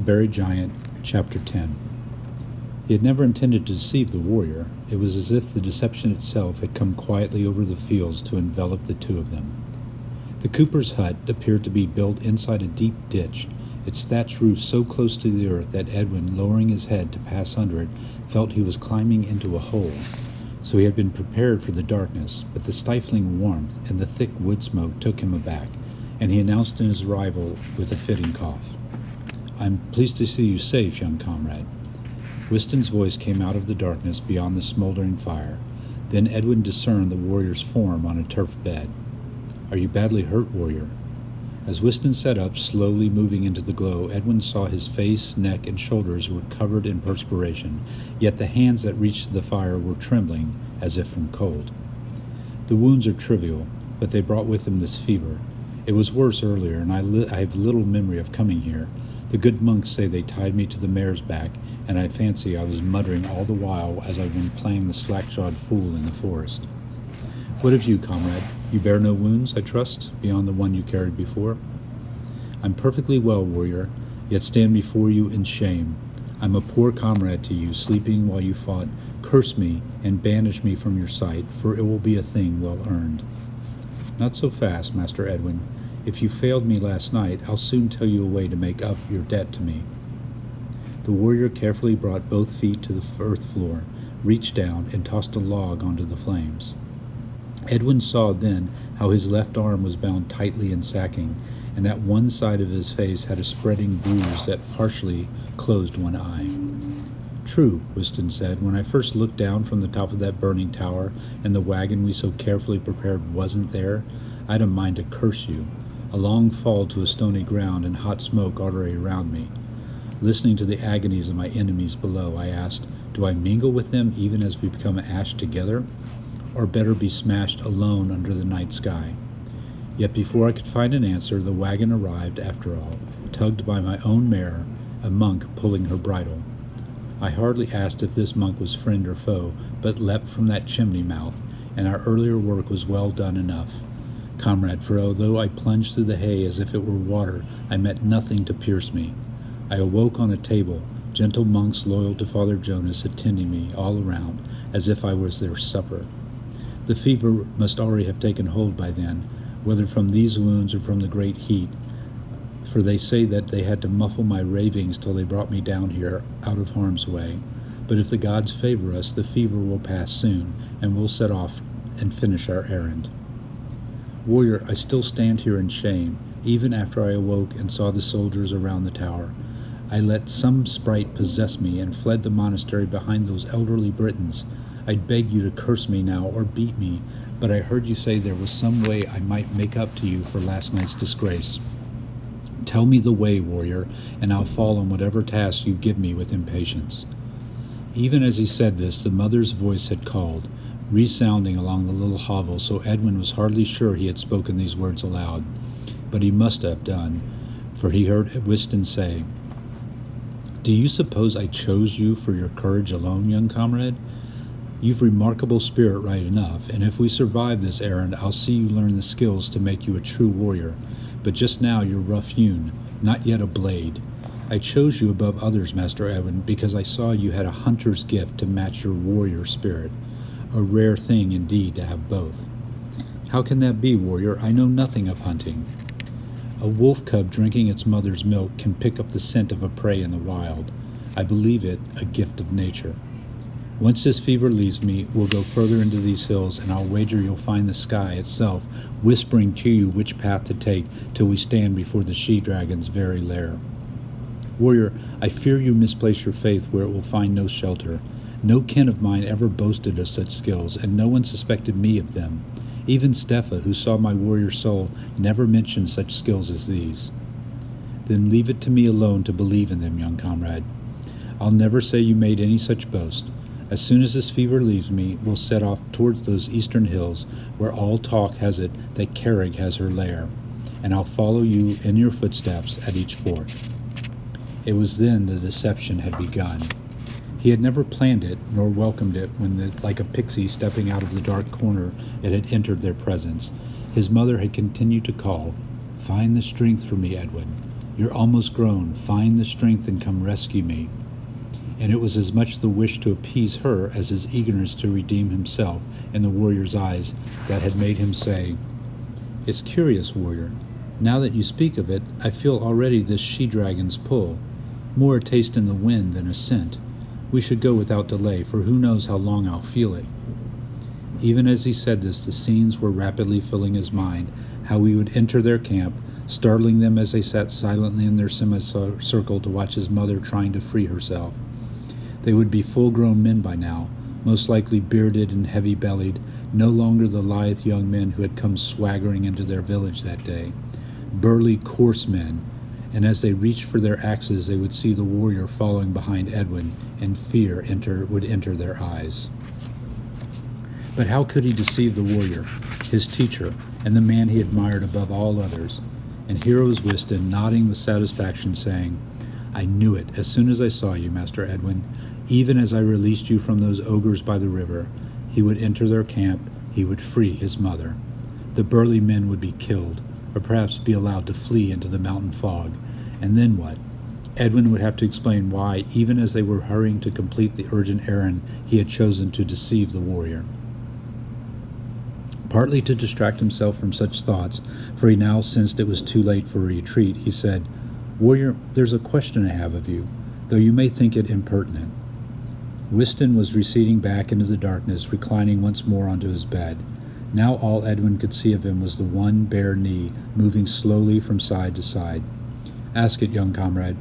Buried Giant, Chapter 10. He had never intended to deceive the warrior. It was as if the deception itself had come quietly over the fields to envelop the two of them. The cooper's hut appeared to be built inside a deep ditch, its thatched roof so close to the earth that Edwin, lowering his head to pass under it, felt he was climbing into a hole. So he had been prepared for the darkness, but the stifling warmth and the thick wood smoke took him aback, and he announced in his arrival with a fitting cough. "I'm pleased to see you safe, young comrade." Whiston's voice came out of the darkness beyond the smoldering fire. Then Edwin discerned the warrior's form on a turf bed. "Are you badly hurt, warrior?" As Whiston sat up, slowly moving into the glow, Edwin saw his face, neck, and shoulders were covered in perspiration, yet the hands that reached the fire were trembling, as if from cold. "The wounds are trivial, but they brought with them this fever. It was worse earlier, and I have little memory of coming here. The good monks say they tied me to the mare's back, and I fancy I was muttering all the while as I've been playing the slack-jawed fool in the forest. What of you, comrade? You bear no wounds, I trust, beyond the one you carried before?" "I'm perfectly well, warrior, yet stand before you in shame. I'm a poor comrade to you, sleeping while you fought. Curse me and banish me from your sight, for it will be a thing well earned." "Not so fast, Master Edwin. If you failed me last night, I'll soon tell you a way to make up your debt to me." The warrior carefully brought both feet to the earth floor, reached down, and tossed a log onto the flames. Edwin saw then how his left arm was bound tightly in sacking, and that one side of his face had a spreading bruise that partially closed one eye. "True," Whiston said. "When I first looked down from the top of that burning tower, and the wagon we so carefully prepared wasn't there, I'd a mind to curse you. A long fall to a stony ground and hot smoke already around me. Listening to the agonies of my enemies below, I asked, do I mingle with them even as we become ash together? Or better be smashed alone under the night sky? Yet before I could find an answer, the wagon arrived after all, tugged by my own mare, a monk pulling her bridle. I hardly asked if this monk was friend or foe, but leapt from that chimney mouth, and our earlier work was well done enough, comrade, for although I plunged through the hay as if it were water, I met nothing to pierce me. I awoke on a table, gentle monks loyal to Father Jonas attending me all around, as if I was their supper. The fever must already have taken hold by then, whether from these wounds or from the great heat, for they say that they had to muffle my ravings till they brought me down here out of harm's way. But if the gods favor us, the fever will pass soon, and we'll set off and finish our errand. Warrior, I still stand here in shame, even after I awoke and saw the soldiers around the tower. I let some sprite possess me and fled the monastery behind those elderly Britons. I'd beg you to curse me now or beat me, but I heard you say there was some way I might make up to you for last night's disgrace. Tell me the way, warrior, and I'll fall on whatever task you give me with impatience." Even as he said this, the mother's voice had called, resounding along the little hovel, so Edwin was hardly sure he had spoken these words aloud. But he must have done, for he heard Whiston say, "Do you suppose I chose you for your courage alone, young comrade? You've remarkable spirit right enough, and if we survive this errand, I'll see you learn the skills to make you a true warrior. But just now you're rough-hewn, not yet a blade. I chose you above others, Master Edwin, because I saw you had a hunter's gift to match your warrior spirit. A rare thing indeed to have both." "How can that be, warrior? I know nothing of hunting." "A wolf cub drinking its mother's milk can pick up the scent of a prey in the wild. I believe it a gift of nature. Once this fever leaves me, we'll go further into these hills, and I'll wager you'll find the sky itself whispering to you which path to take till we stand before the she-dragon's very lair. Warrior, I fear you misplace your faith where it will find no shelter. No kin of mine ever boasted of such skills, and no one suspected me of them. Even Steffa, who saw my warrior soul, never mentioned such skills as these." "Then leave it to me alone to believe in them, young comrade. I'll never say you made any such boast. As soon as this fever leaves me, we'll set off towards those eastern hills, where all talk has it that Carrig has her lair, and I'll follow you in your footsteps at each fort." It was then the deception had begun. He had never planned it, nor welcomed it when, like a pixie stepping out of the dark corner, it had entered their presence. His mother had continued to call, "Find the strength for me, Edwin. You're almost grown. Find the strength and come rescue me." And it was as much the wish to appease her as his eagerness to redeem himself in the warrior's eyes that had made him say, "It's curious, warrior. Now that you speak of it, I feel already this she-dragon's pull, more a taste in the wind than a scent. We should go without delay, for who knows how long I'll feel it." Even as he said this, the scenes were rapidly filling his mind, how he would enter their camp, startling them as they sat silently in their semicircle to watch his mother trying to free herself. They would be full-grown men by now, most likely bearded and heavy-bellied, no longer the lithe young men who had come swaggering into their village that day. Burly, coarse men, and as they reached for their axes, they would see the warrior following behind Edwin, and fear would enter their eyes. But how could he deceive the warrior, his teacher, and the man he admired above all others? And here was Wystan, nodding with satisfaction, saying, "I knew it as soon as I saw you, Master Edwin. Even as I released you from those ogres by the river, he would enter their camp, he would free his mother. The burly men would be killed, or perhaps be allowed to flee into the mountain fog. And then what? Edwin would have to explain why, even as they were hurrying to complete the urgent errand, he had chosen to deceive the warrior. Partly to distract himself from such thoughts, for he now sensed it was too late for a retreat, he said, "Warrior, there's a question I have of you, though you may think it impertinent." Wystan was receding back into the darkness, reclining once more onto his bed. Now all Edwin could see of him was the one bare knee, moving slowly from side to side. "Ask it, young comrade."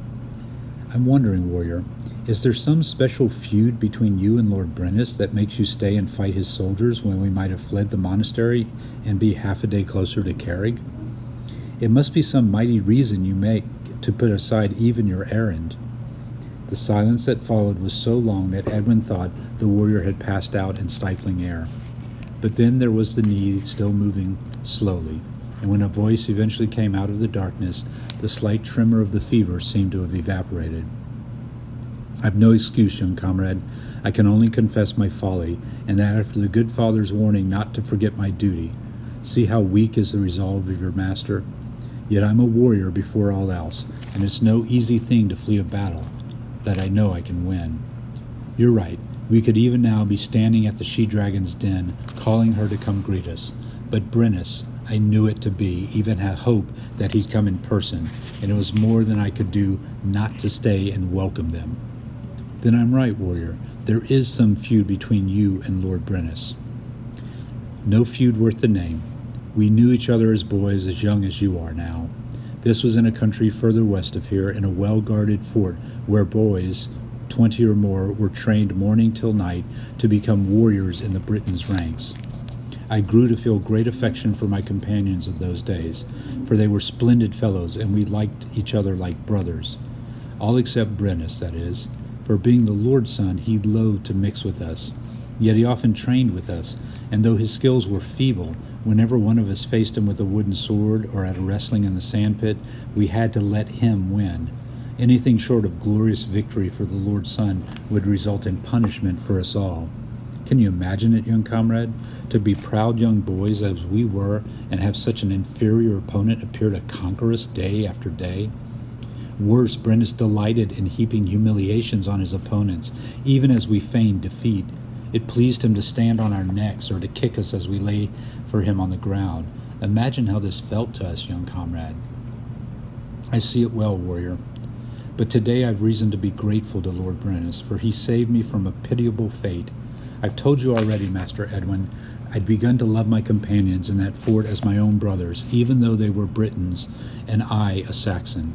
"I'm wondering, warrior, is there some special feud between you and Lord Brennus that makes you stay and fight his soldiers when we might have fled the monastery and be half a day closer to Carrig? It must be some mighty reason you make to put aside even your errand." The silence that followed was so long that Edwin thought the warrior had passed out in stifling air. But then there was the knee still moving slowly, and when a voice eventually came out of the darkness, the slight tremor of the fever seemed to have evaporated. "I've no excuse, young comrade. I can only confess my folly, and that after the good father's warning not to forget my duty. See how weak is the resolve of your master? Yet I'm a warrior before all else, and it's no easy thing to flee a battle that I know I can win. You're right. We could even now be standing at the she-dragon's den, calling her to come greet us. But Brennus, I knew it to be, even had hope that he'd come in person, and it was more than I could do not to stay and welcome them." "Then I'm right, warrior. There is some feud between you and Lord Brennus." "No feud worth the name. We knew each other as boys, as young as you are now. This was in a country further west of here, in a well-guarded fort where boys, 20 or more, were trained morning till night to become warriors in the Britons' ranks. I grew to feel great affection for my companions of those days, for they were splendid fellows, and we liked each other like brothers. All except Brennus, that is, for being the Lord's son, he loathed to mix with us. Yet he often trained with us, and though his skills were feeble, whenever one of us faced him with a wooden sword or at a wrestling in the sandpit, we had to let him win. Anything short of glorious victory for the Lord's Son would result in punishment for us all. Can you imagine it, young comrade? To be proud young boys as we were and have such an inferior opponent appear to conquer us day after day? Worse, Brennus delighted in heaping humiliations on his opponents, even as we feigned defeat. It pleased him to stand on our necks or to kick us as we lay for him on the ground. Imagine how this felt to us, young comrade." "I see it well, warrior. But today I've reason to be grateful to Lord Brennus, for he saved me from a pitiable fate. I've told you already, Master Edwin, I'd begun to love my companions in that fort as my own brothers, even though they were Britons and I a Saxon.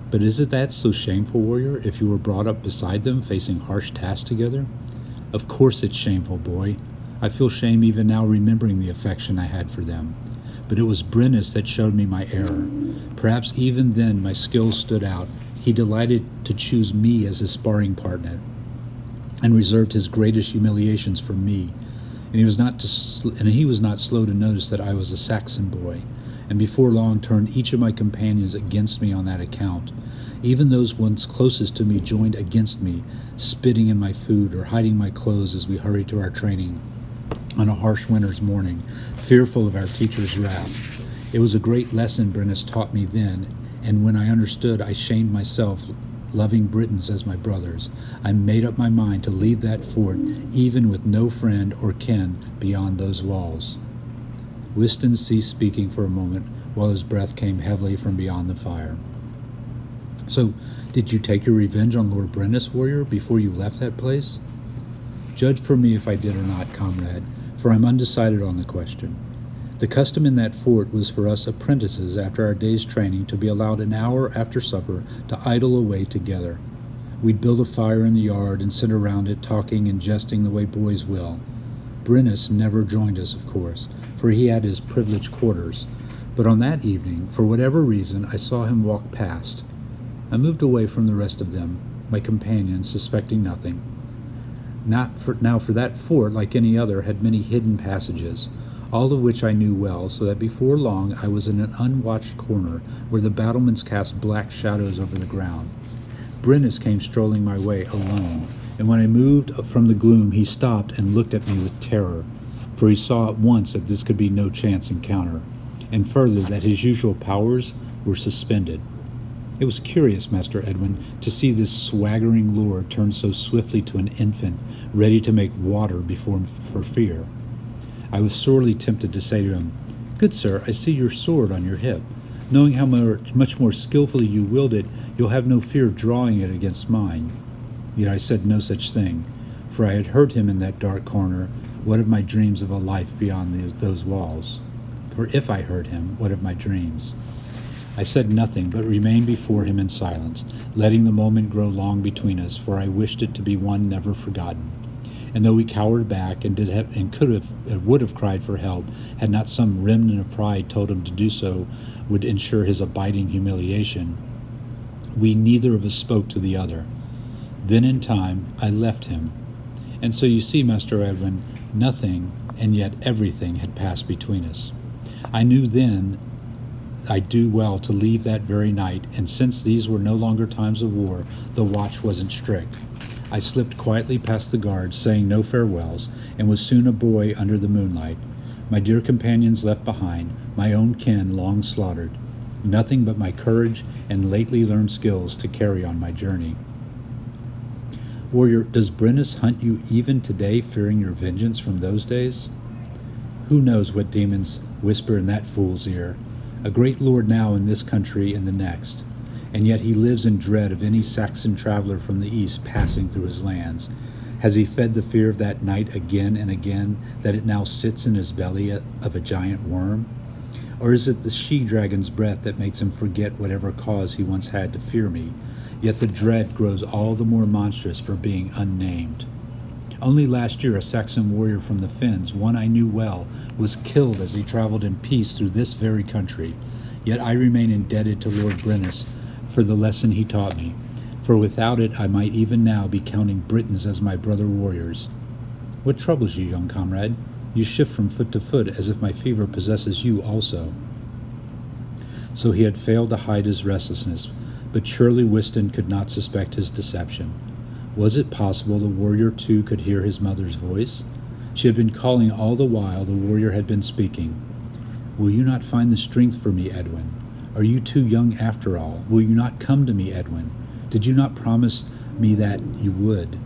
But isn't that so shameful, warrior, if you were brought up beside them, facing harsh tasks together?" "Of course it's shameful, boy. I feel shame even now remembering the affection I had for them. But it was Brennus that showed me my error. Perhaps even then my skills stood out. He delighted to choose me as his sparring partner, and reserved his greatest humiliations for me. And he was not slow to notice that I was a Saxon boy, and before long turned each of my companions against me on that account. Even those once closest to me joined against me, spitting in my food or hiding my clothes as we hurried to our training on a harsh winter's morning, fearful of our teacher's wrath. It was a great lesson Brennus taught me then, And when I understood, I shamed myself, loving Britons as my brothers. I made up my mind to leave that fort, even with no friend or kin beyond those walls. Whiston ceased speaking for a moment, while his breath came heavily from beyond the fire. So, did you take your revenge on Lord Brennus, warrior, before you left that place? Judge for me if I did or not, comrade, for I'm undecided on the question. The custom in that fort was for us apprentices after our day's training to be allowed an hour after supper to idle away together. We'd build a fire in the yard and sit around it talking and jesting the way boys will. Brennus never joined us, of course, for he had his privileged quarters. But on that evening, for whatever reason, I saw him walk past. I moved away from the rest of them, my companions, suspecting nothing. Now for that fort, like any other, had many hidden passages, all of which I knew well, so that before long I was in an unwatched corner where the battlements cast black shadows over the ground. Brennus came strolling my way alone, and when I moved from the gloom he stopped and looked at me with terror, for he saw at once that this could be no chance encounter, and further that his usual powers were suspended. It was curious, Master Edwin, to see this swaggering lord turn so swiftly to an infant, ready to make water for fear. I was sorely tempted to say to him, "Good sir, I see your sword on your hip. Knowing how much more skillfully you wield it, you'll have no fear of drawing it against mine." Yet I said no such thing, for I had heard him in that dark corner. What of my dreams of a life beyond those walls? For if I heard him, what of my dreams? I said nothing, but remained before him in silence, letting the moment grow long between us, for I wished it to be one never forgotten. And though we cowered back and would have cried for help, had not some remnant of pride told him to do so would ensure his abiding humiliation, we neither of us spoke to the other. Then in time I left him. And so you see, Master Edwin, nothing and yet everything had passed between us. I knew then I'd do well to leave that very night, and since these were no longer times of war, the watch wasn't strict. I slipped quietly past the guards, saying no farewells, and was soon a boy under the moonlight. My dear companions left behind, my own kin long slaughtered. Nothing but my courage and lately learned skills to carry on my journey. Warrior, does Brennus hunt you even today, fearing your vengeance from those days? Who knows what demons whisper in that fool's ear? A great lord now in this country and the next, and yet he lives in dread of any Saxon traveler from the east passing through his lands. Has he fed the fear of that night again and again, that it now sits in his belly of a giant worm? Or is it the she-dragon's breath that makes him forget whatever cause he once had to fear me? Yet the dread grows all the more monstrous for being unnamed. Only last year a Saxon warrior from the Fens, one I knew well, was killed as he traveled in peace through this very country. Yet I remain indebted to Lord Brennus for the lesson he taught me, for without it I might even now be counting Britons as my brother warriors. What troubles you, young comrade? You shift from foot to foot as if my fever possesses you also. So he had failed to hide his restlessness, but surely Whiston could not suspect his deception. Was it possible the warrior too could hear his mother's voice? She had been calling all the while the warrior had been speaking. Will you not find the strength for me, Edwin? Are you too young after all? Will you not come to me, Edwin? Did you not promise me that you would?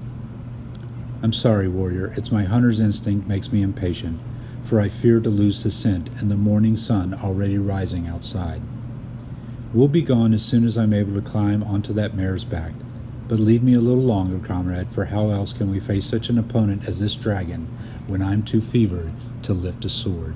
I'm sorry, warrior. It's my hunter's instinct makes me impatient, for I fear to lose the scent and the morning sun already rising outside. We'll be gone as soon as I'm able to climb onto that mare's back. But leave me a little longer, comrade, for how else can we face such an opponent as this dragon when I'm too fevered to lift a sword?